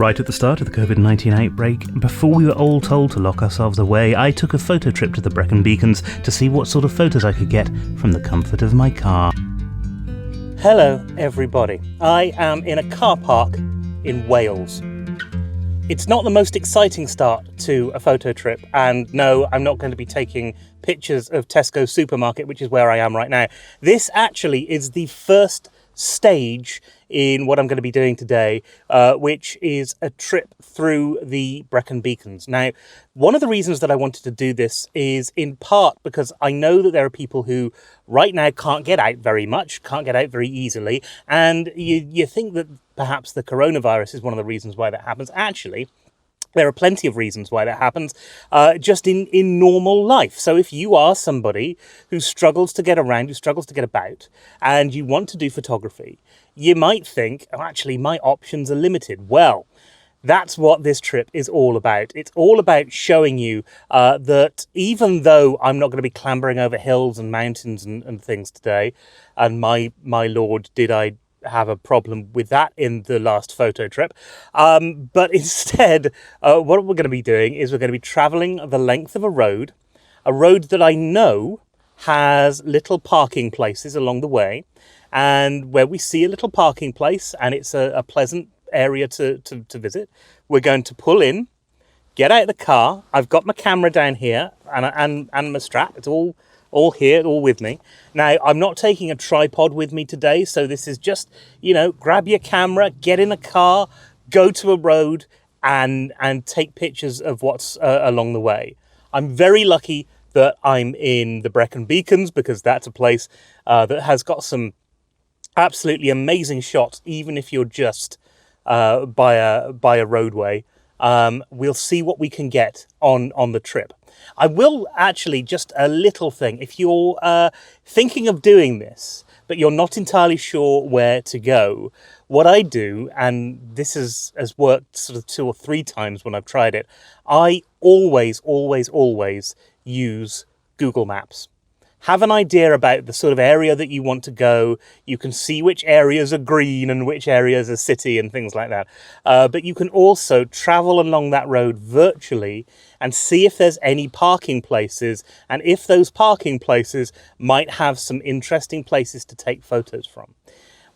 Right at the start of the COVID-19 outbreak, before we were all told to lock ourselves away, I took a photo trip to the Brecon Beacons to see what sort of photos I could get from the comfort of my car. Hello everybody, I am in a car park in Wales. It's not the most exciting start to a photo trip, and no, I'm not going to be taking pictures of Tesco supermarket, which is where I am right now. This actually is the first stage in what I'm going to be doing today, which is a trip through the Brecon Beacons. Now, one of the reasons that I wanted to do this is in part because I know that there are people who right now can't get out very much, can't get out very easily, and you think that perhaps the coronavirus is one of the reasons why that happens. Actually, there are plenty of reasons why that happens just in normal life. So if you are somebody who struggles to get around, who struggles to get about, and you want to do photography, you might think, oh, actually, my options are limited. Well, that's what this trip is all about. It's all about showing you that even though I'm not going to be clambering over hills and mountains and things today, and my lord, did I have a problem with that in the last photo trip. But instead, what we're going to be doing is we're going to be traveling the length of a road that I know has little parking places along the way. And where we see a little parking place and it's a pleasant area to visit, we're going to pull in, get out of the car. I've got my camera down here and my strap. It's all here, all with me. Now, I'm not taking a tripod with me today, so this is just, grab your camera, get in a car, go to a road, and take pictures of what's along the way. I'm very lucky that I'm in the Brecon Beacons because that's a place that has got some absolutely amazing shots, even if you're just by a roadway. We'll see what we can get on the trip. I will actually, just a little thing, if you're thinking of doing this, but you're not entirely sure where to go, what I do, and this has worked sort of 2 or 3 times when I've tried it, I always use Google Maps. Have an idea about the sort of area that you want to go. You can see which areas are green and which areas are city and things like that. But you can also travel along that road virtually and see if there's any parking places and if those parking places might have some interesting places to take photos from.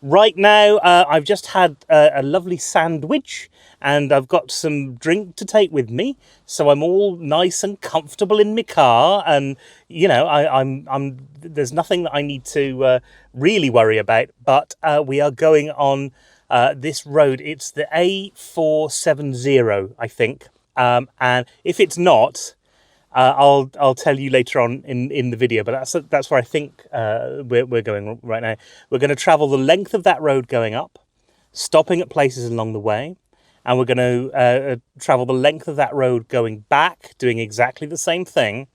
Right now, I've just had a lovely sandwich and I've got some drink to take with me, so I'm all nice and comfortable in my car, and I'm there's nothing that I need to really worry about. But we are going on this road. It's the A470, I think, and if it's not, I'll tell you later on in the video, but that's where I think we're going right now. We're going to travel the length of that road going up, stopping at places along the way, and we're going to travel the length of that road going back, doing exactly the same thing,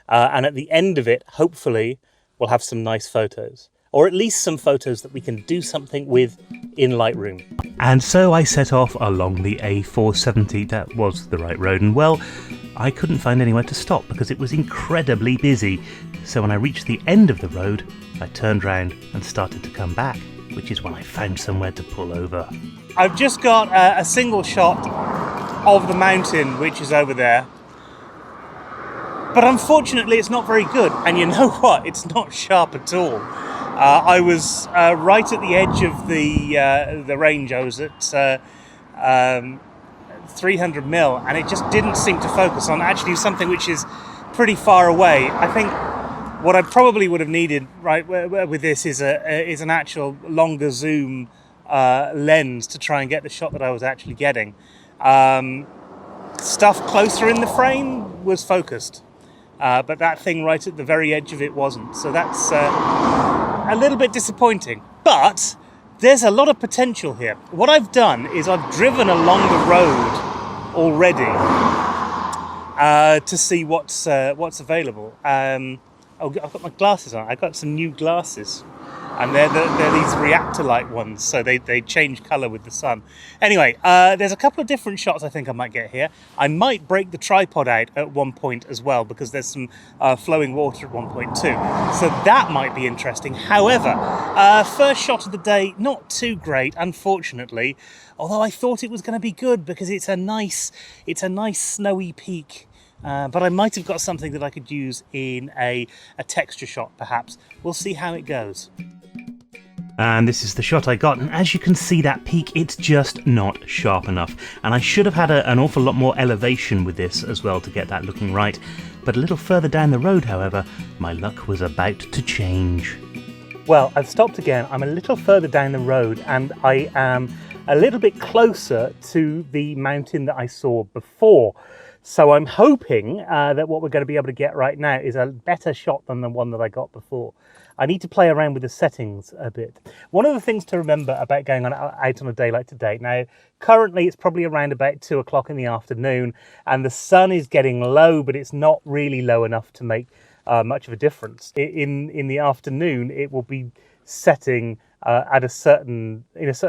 and at the end of it, hopefully, we'll have some nice photos. Or at least some photos that we can do something with in Lightroom. And so I set off along the A470. That was the right road, and well, I couldn't find anywhere to stop because it was incredibly busy. So when I reached the end of the road, I turned round and started to come back, which is when I found somewhere to pull over. I've just got a single shot of the mountain, which is over there. But unfortunately, it's not very good. And you know what? It's not sharp at all. I was right at the edge of the range. I was at 300mm, and it just didn't seem to focus on actually something which is pretty far away. I think what I probably would have needed right with this is an actual longer zoom lens to try and get the shot that I was actually getting. Stuff closer in the frame was focused, but that thing right at the very edge of it wasn't. So that's a little bit disappointing, but there's a lot of potential here. What I've done is I've driven along the road already to see what's available. I've got my glasses on. I've got some new glasses. and they're these reactor light ones, so they change colour with the sun. Anyway, there's a couple of different shots I think I might get here. I might break the tripod out at one point as well, because there's some flowing water at one point too, so that might be interesting. However, first shot of the day, not too great, unfortunately, although I thought it was going to be good because it's a nice snowy peak. But I might have got something that I could use in a texture shot, perhaps. We'll see how it goes. And this is the shot I got, and as you can see, that peak, it's just not sharp enough. And I should have had an awful lot more elevation with this as well to get that looking right. But a little further down the road, however, my luck was about to change. Well, I've stopped again. I'm a little further down the road, and I am a little bit closer to the mountain that I saw before. So I'm hoping that what we're going to be able to get right now is a better shot than the one that I got before. I need to play around with the settings a bit. One of the things to remember about going out on a day like today, now currently it's probably around about 2 o'clock in the afternoon, and the sun is getting low, but it's not really low enough to make much of a difference. In the afternoon, it will be setting in a certain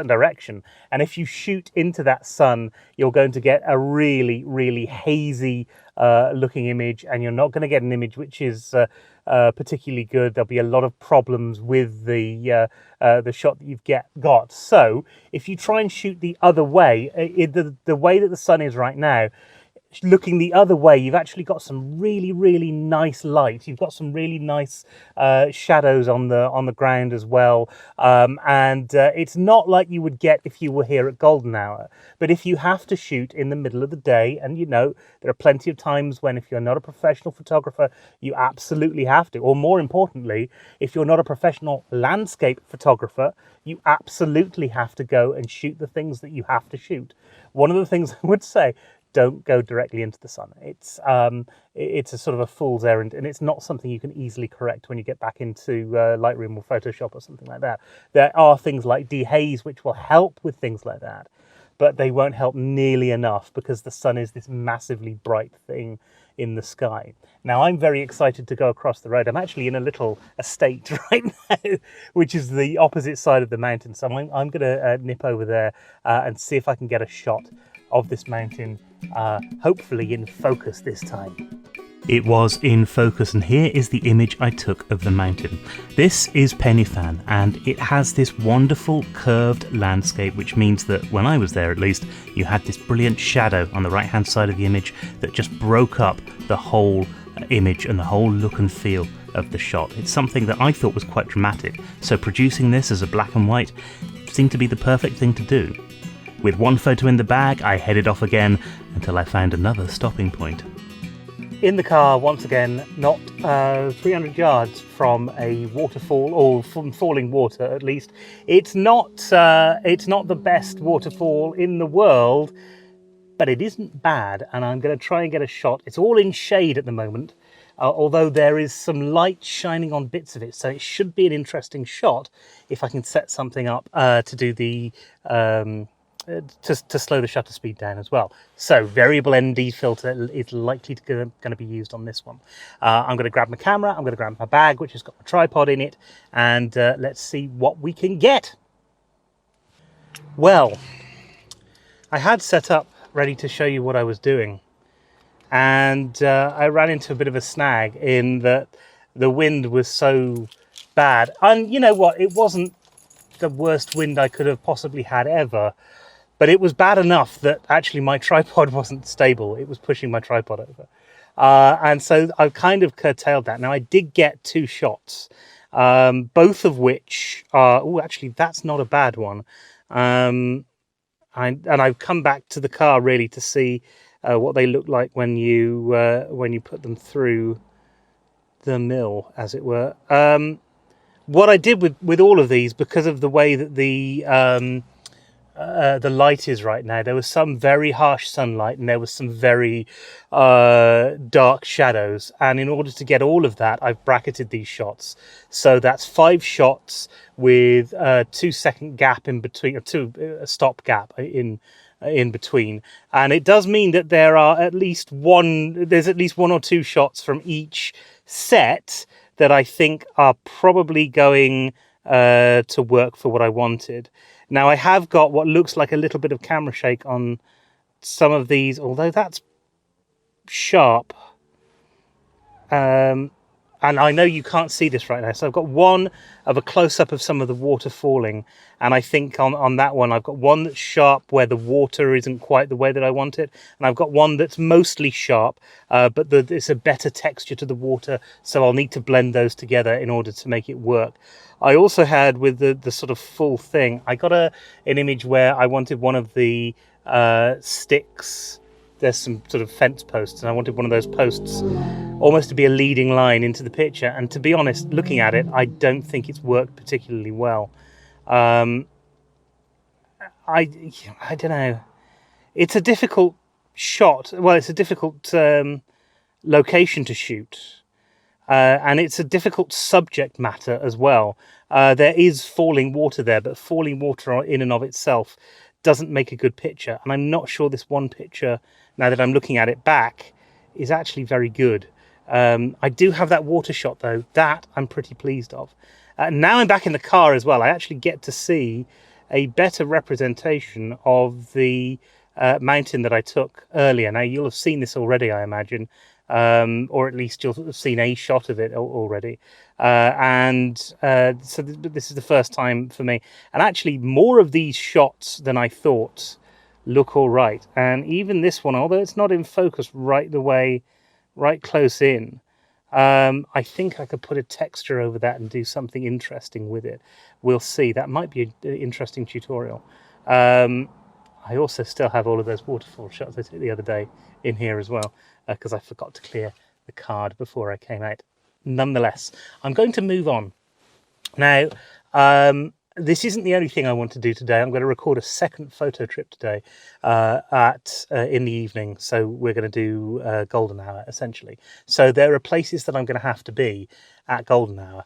direction, and if you shoot into that sun, you're going to get a really hazy looking image, and you're not going to get an image which is particularly good. There'll be a lot of problems with the shot that you've got. So if you try and shoot the other way, the way that the sun is right now, looking the other way, you've actually got some really nice light. You've got some really nice shadows on the ground as well, and it's not like you would get if you were here at golden hour. But if you have to shoot in the middle of the day, and you know there are plenty of times when, if you're not a professional photographer, you absolutely have to, or more importantly, if you're not a professional landscape photographer, you absolutely have to go and shoot the things that you have to shoot. One of the things I would say, don't go directly into the sun. It's a sort of a fool's errand, and it's not something you can easily correct when you get back into Lightroom or Photoshop or something like that. There are things like dehaze which will help with things like that, but they won't help nearly enough because the sun is this massively bright thing in the sky. Now, I'm very excited to go across the road. I'm actually in a little estate right now, which is the opposite side of the mountain. So I'm going to nip over there and see if I can get a shot of this mountain, hopefully in focus this time. It was in focus, and here is the image I took of the mountain. This is Pen y Fan, and it has this wonderful curved landscape, which means that when I was there at least, you had this brilliant shadow on the right hand side of the image that just broke up the whole image and the whole look and feel of the shot. It's something that I thought was quite dramatic, so producing this as a black and white seemed to be the perfect thing to do. With one photo in the bag, I headed off again until I found another stopping point. In the car, once again, not 300 yards from a waterfall, or from falling water at least. It's not the best waterfall in the world, but it isn't bad, and I'm going to try and get a shot. It's all in shade at the moment, although there is some light shining on bits of it, so it should be an interesting shot if I can set something up to do the to slow the shutter speed down as well. So variable ND filter is likely going to be used on this one. I'm going to grab my camera, I'm going to grab my bag, which has got my tripod in it, and let's see what we can get. Well, I had set up ready to show you what I was doing, and I ran into a bit of a snag in that the wind was so bad. And you know what, it wasn't the worst wind I could have possibly had ever, but it was bad enough that actually my tripod wasn't stable. It was pushing my tripod over. And so I've kind of curtailed that. Now, I did get 2 shots, both of which are... Oh, actually, that's not a bad one. And I've come back to the car, really, to see what they look like when you put them through the mill, as it were. What I did with all of these, because of the way that the light is right now, there was some very harsh sunlight and there was some very dark shadows, and in order to get all of that, I've bracketed these shots. So that's 5 shots with a 2-second gap in between, a stop gap in between, and it does mean that there's at least 1 or 2 shots from each set that I think are probably going to work for what I wanted. Now, I have got what looks like a little bit of camera shake on some of these, although that's sharp. And I know you can't see this right now, so I've got one of a close-up of some of the water falling, and I think on that one I've got one that's sharp where the water isn't quite the way that I want it, and I've got one that's mostly sharp, but it's a better texture to the water, so I'll need to blend those together in order to make it work. I also had, with the sort of full thing, I got an image where I wanted one of the sticks. There's some sort of fence posts, and I wanted one of those posts almost to be a leading line into the picture. And to be honest, looking at it, I don't think it's worked particularly well. I don't know. It's a difficult shot. Well, it's a difficult location to shoot. And it's a difficult subject matter as well. There is falling water there, but falling water in and of itself doesn't make a good picture. And I'm not sure this one picture, now that I'm looking at it back, is actually very good. I do have that water shot though. That I'm pretty pleased of. Now I'm back in the car as well. I actually get to see a better representation of the mountain that I took earlier. Now you'll have seen this already, I imagine. Or at least you'll have seen a shot of it already. So this is the first time for me. And actually more of these shots than I thought look all right. And even this one, although it's not in focus right close in, I think I could put a texture over that and do something interesting with it. We'll see. That might be an interesting tutorial. I also still have all of those waterfall shots I took the other day in here as well, because I forgot to clear the card before I came out. Nonetheless, I'm going to move on. Now, this isn't the only thing I want to do today. I'm going to record a second photo trip today in the evening. So we're going to do golden hour, essentially. So there are places that I'm going to have to be at golden hour.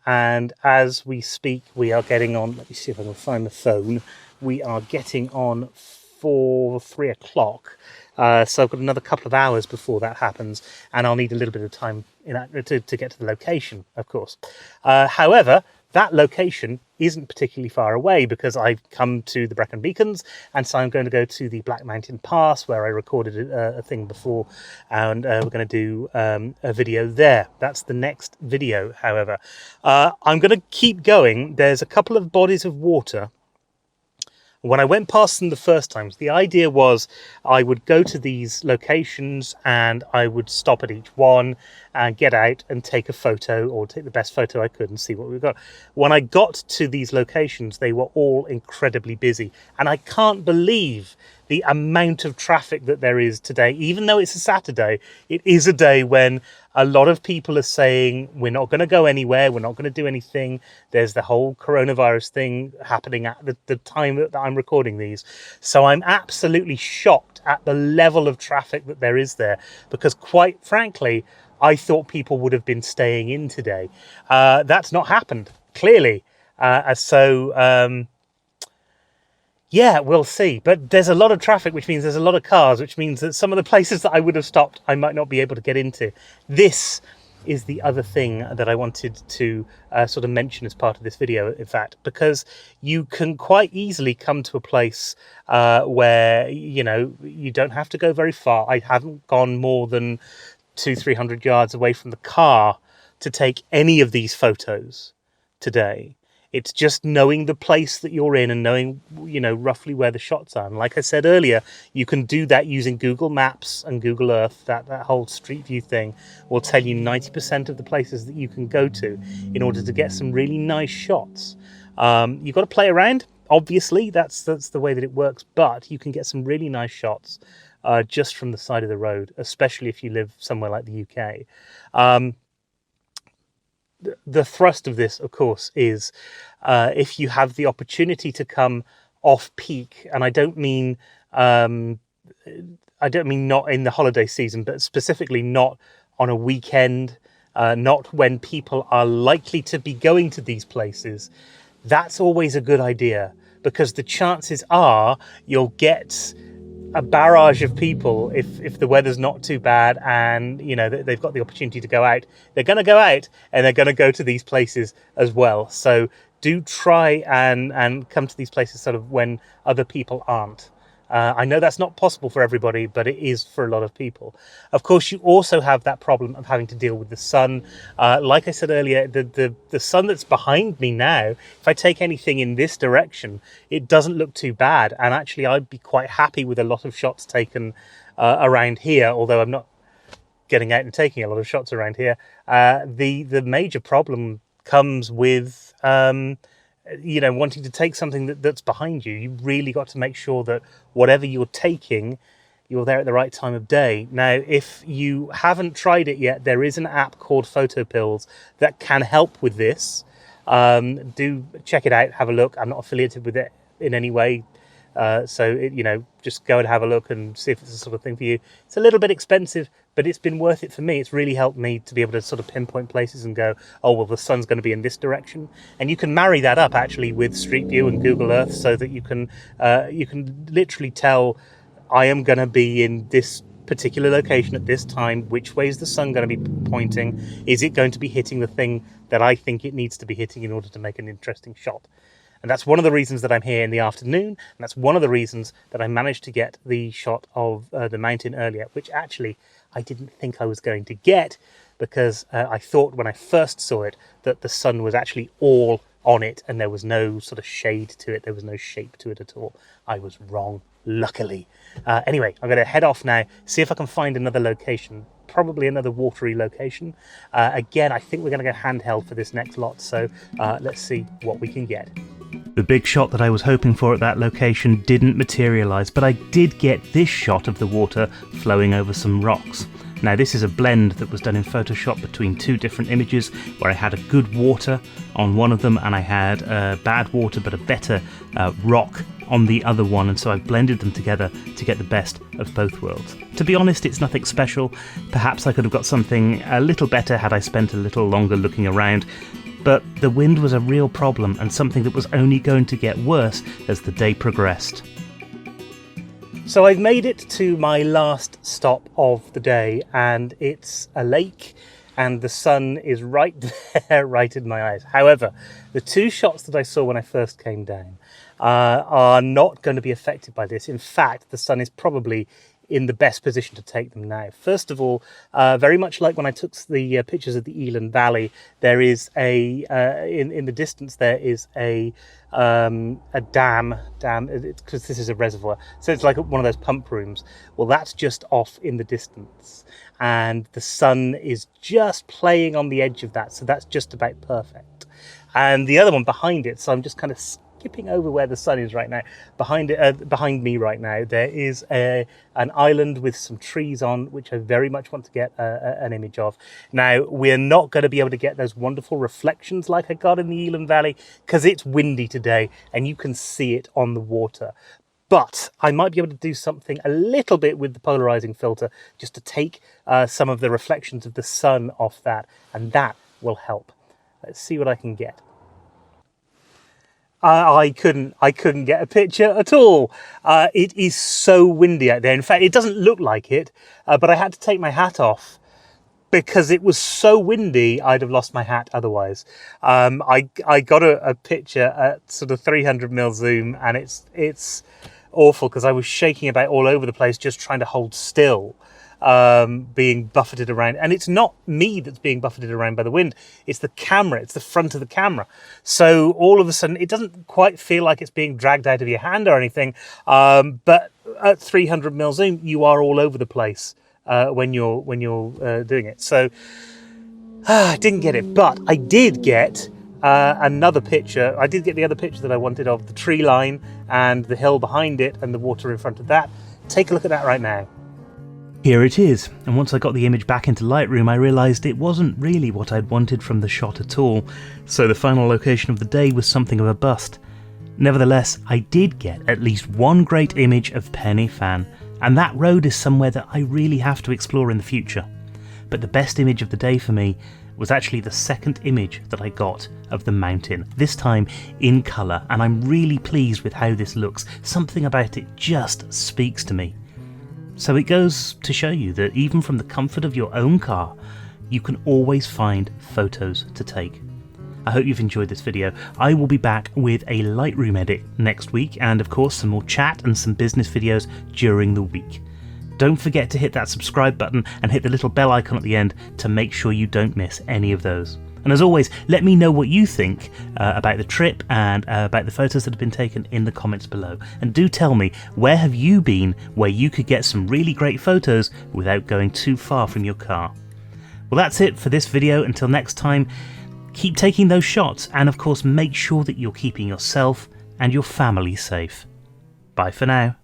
And as we speak, we are getting on, let me see if I can find the phone. We are getting on for 3 o'clock. So I've got another couple of hours before that happens, and I'll need a little bit of time to get to the location, of course. However, that location isn't particularly far away because I've come to the Brecon Beacons, and so I'm going to go to the Black Mountain Pass where I recorded a thing before, and we're going to do a video there. That's the next video, however. I'm going to keep going. There's a couple of bodies of water. When I went past them the first times, the idea was I would go to these locations and I would stop at each one and get out and take a photo, or take the best photo I could and see what we've got. When I got to these locations, they were all incredibly busy. And I can't believe the amount of traffic that there is today. Even though it's a Saturday, it is a day when a lot of people are saying, we're not going to go anywhere, we're not going to do anything. There's the whole coronavirus thing happening at the time that I'm recording these. So I'm absolutely shocked at the level of traffic that there is there, because quite frankly, I thought people would have been staying in today. That's not happened, clearly. Yeah, we'll see. But there's a lot of traffic, which means there's a lot of cars, which means that some of the places that I would have stopped, I might not be able to get into. This is the other thing that I wanted to sort of mention as part of this video, in fact, because you can quite easily come to a place where, you know, you don't have to go very far. I haven't gone more than 200-300 yards away from the car to take any of these photos today. It's just knowing the place that you're in and knowing, you know, roughly where the shots are. And like I said earlier, you can do that using Google Maps and Google Earth. That whole Street View thing will tell you 90% of the places that you can go to in order to get some really nice shots. You've got to play around. Obviously, that's the way that it works. But you can get some really nice shots just from the side of the road, especially if you live somewhere like the UK. The thrust of this, of course, is if you have the opportunity to come off peak, and I don't mean not in the holiday season, but specifically not on a weekend, not when people are likely to be going to these places. That's always a good idea, because the chances are you'll get a barrage of people. If the weather's not too bad and they've got the opportunity to go out, they're going to go out and they're going to go to these places as well. So do try and come to these places sort of when other people aren't. I know that's not possible for everybody, but it is for a lot of people. Of course, you also have that problem of having to deal with the sun. Like I said earlier, the sun that's behind me now, if I take anything in this direction, it doesn't look too bad. And actually, I'd be quite happy with a lot of shots taken around here, although I'm not getting out and taking a lot of shots around here. The major problem comes with wanting to take something that's behind you. You really got to make sure that whatever you're taking, you're there at the right time of day. Now, if you haven't tried it yet, there is an app called Photo Pills that can help with this. Do check it out, have a look. I'm not affiliated with it in any way. Just go and have a look and see if it's the sort of thing for you. It's a little bit expensive, but it's been worth it for me. It's really helped me to be able to sort of pinpoint places and go, oh, well, the sun's going to be in this direction. And you can marry that up actually with Street View and Google Earth so that you can literally tell, I am going to be in this particular location at this time. Which way is the sun going to be pointing? Is it going to be hitting the thing that I think it needs to be hitting in order to make an interesting shot? And that's one of the reasons that I'm here in the afternoon. And that's one of the reasons that I managed to get the shot of the mountain earlier, which actually I didn't think I was going to get, because I thought when I first saw it that the sun was actually all on it and there was no sort of shade to it. There was no shape to it at all. I was wrong, luckily. Anyway, I'm going to head off now, see if I can find another location, probably another watery location. Again, I think we're going to go handheld for this next lot. So let's see what we can get. The big shot that I was hoping for at that location didn't materialise, but I did get this shot of the water flowing over some rocks. Now, this is a blend that was done in Photoshop between two different images, where I had a good water on one of them and I had bad water but a better rock on the other one, and so I've blended them together to get the best of both worlds. To be honest, it's nothing special. Perhaps I could have got something a little better had I spent a little longer looking around, but the wind was a real problem and something that was only going to get worse as the day progressed. So I've made it to my last stop of the day, and it's a lake, and the sun is right there, right in my eyes. However, the two shots that I saw when I first came down are not going to be affected by this. In fact, the sun is probably in the best position to take them now. First of all, very much like when I took the pictures of the Elan Valley, there is in the distance there is a dam, because this is a reservoir, so it's like one of those pump rooms. Well, that's just off in the distance, and the sun is just playing on the edge of that, so that's just about perfect. And the other one behind it, so I'm just kind of skipping over where the sun is right now. Behind me right now, there is an island with some trees on, which I very much want to get an image of. Now, we're not going to be able to get those wonderful reflections like I got in the Elan Valley, because it's windy today and you can see it on the water. But I might be able to do something a little bit with the polarizing filter just to take some of the reflections of the sun off that, and that will help. Let's see what I can get. I couldn't get a picture at all. It is so windy out there. In fact, it doesn't look like it, but I had to take my hat off because it was so windy. I'd have lost my hat otherwise. I got a picture at sort of 300mm zoom, and it's awful because I was shaking about all over the place just trying to hold still. Being buffeted around, and it's not me that's being buffeted around by the wind, it's the camera, it's the front of the camera. So all of a sudden it doesn't quite feel like it's being dragged out of your hand or anything, but at 300mm zoom you are all over the place when you're doing it. So I didn't get it, but I did get another picture. I did get the other picture that I wanted of the tree line and the hill behind it and the water in front of that. Take a look at that right now. Here it is, and once I got the image back into Lightroom, I realised it wasn't really what I'd wanted from the shot at all, so the final location of the day was something of a bust. Nevertheless, I did get at least one great image of Pen y Fan, and that road is somewhere that I really have to explore in the future. But the best image of the day for me was actually the second image that I got of the mountain, this time in colour, and I'm really pleased with how this looks. Something about it just speaks to me. So it goes to show you that even from the comfort of your own car, you can always find photos to take. I hope you've enjoyed this video. I will be back with a Lightroom edit next week, and of course some more chat and some business videos during the week. Don't forget to hit that subscribe button and hit the little bell icon at the end to make sure you don't miss any of those. And as always, let me know what you think about the trip and about the photos that have been taken in the comments below. And do tell me, where have you been where you could get some really great photos without going too far from your car? Well, that's it for this video. Until next time, keep taking those shots, and of course make sure that you're keeping yourself and your family safe. Bye for now.